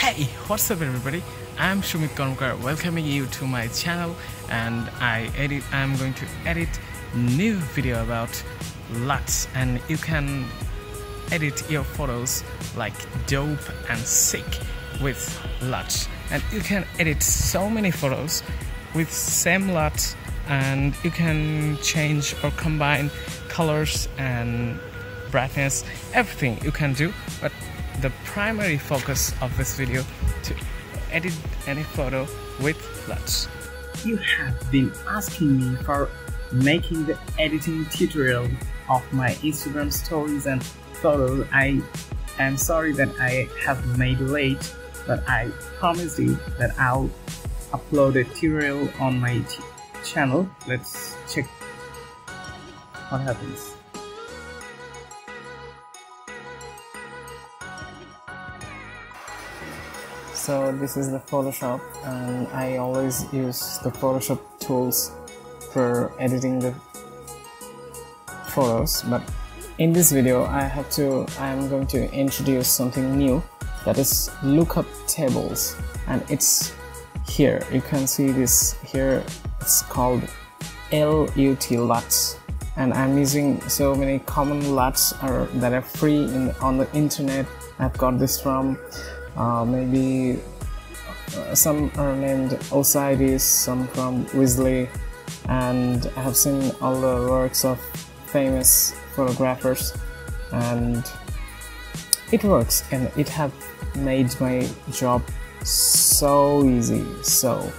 Hey, what's up everybody? I'm McKinnon welcoming you to my channel, and I'm going to edit new video about LUTs, and you can edit your photos like dope and sick with LUTs, and you can edit so many photos with same LUTs, and you can change or combine colors and brightness, everything you can do. But the primary focus of this video to edit any photo with LUTs. You have been asking me for making the editing tutorial of my Instagram stories and photos. I am sorry that I have made late, but I promised you that I'll upload a tutorial on my channel. Let's check what happens. So this is the Photoshop, and I always use the Photoshop tools for editing the photos, but in this video I am going to introduce something new, that is lookup tables, and it's here. You can see this here. It's called LUTs, and I'm using so many common LUTs that are free on the internet. I've got this from maybe some are named Osiris, some from Weasley, and I have seen all the works of famous photographers, and it works, and it have made my job so easy, so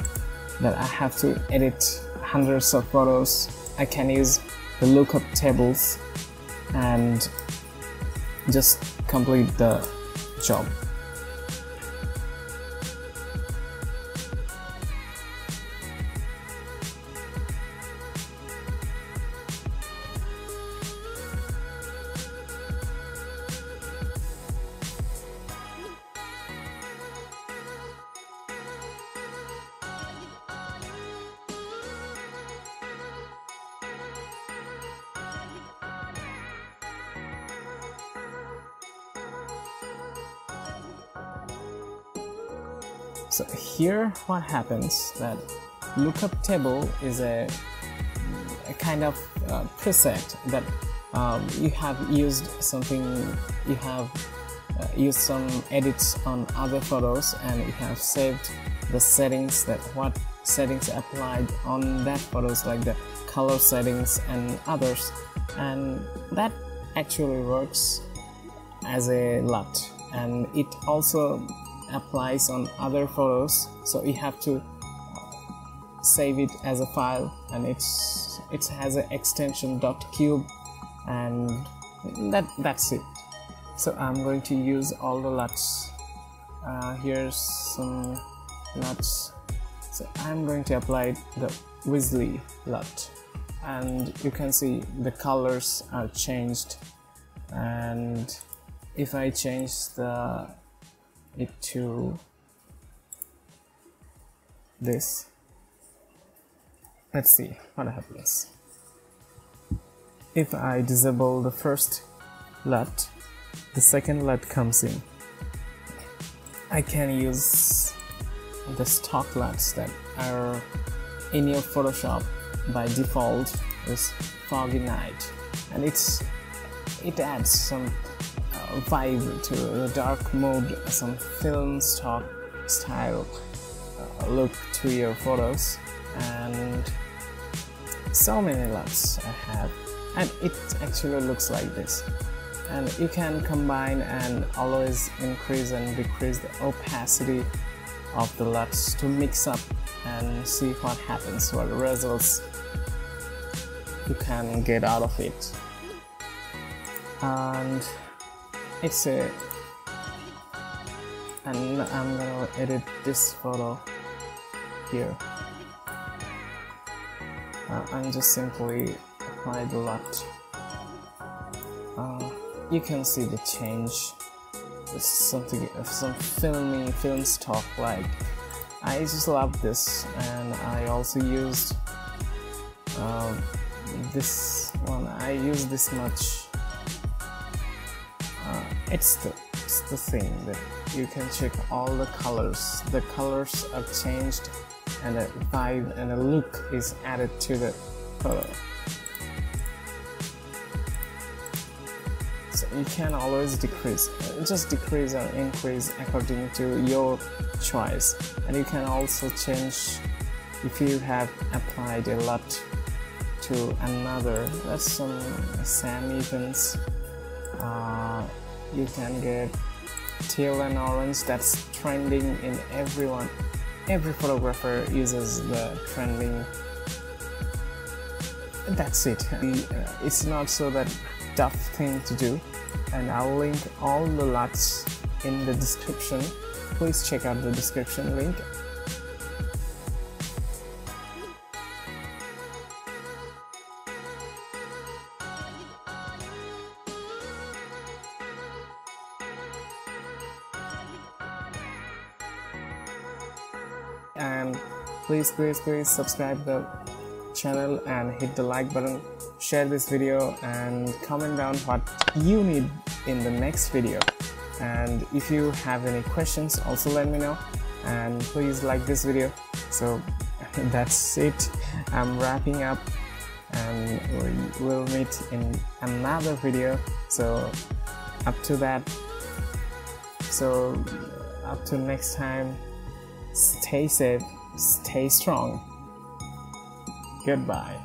that I have to edit hundreds of photos. I can use the lookup tables and just complete the job. So here what happens, that lookup table is a kind of preset that you have used something, you have used some edits on other photos, and you have saved the settings, that what settings applied on that photos, like the color settings and others, and that actually works as a LUT, and it also applies on other photos, so you have to save it as a file, and it has an extension .cube, and that's it. So I'm going to use all the LUTs. Here's some LUTs. So I'm going to apply the Weasley LUT, and you can see the colors are changed, and if I change it to this, let's see what happens. If I disable the first LUT, the second LUT comes in. I can use the stock LUTs that are in your Photoshop by default is Foggy Night, and it adds some vibe to the dark mode, some film stock style look to your photos, and so many LUTs I have, and it actually looks like this. And you can combine and always increase and decrease the opacity of the LUTs to mix up and see what happens, what results you can get out of it. And and I'm gonna edit this photo here. And just simply apply the LUT. You can see the change. It's some film stock like. I just love this, and I also used this one. I use this much. It's the thing that you can check all the colors. The colors are changed and a vibe and a look is added to the photo. So you can always decrease or increase according to your choice. And you can also change if you have applied a LUT to another. That's some sand events. You can get teal and orange. That's trending in everyone. Every photographer uses the trending. That's it. It's not so that tough thing to do, and I'll link all the LUTs in the description. Please check out the description link. And please subscribe the channel and hit the like button, share this video and comment down what you need in the next video. And if you have any questions, also let me know, and please like this video. So that's it, I'm wrapping up, and we will meet in another video. So up to next time, stay safe, stay strong. Goodbye.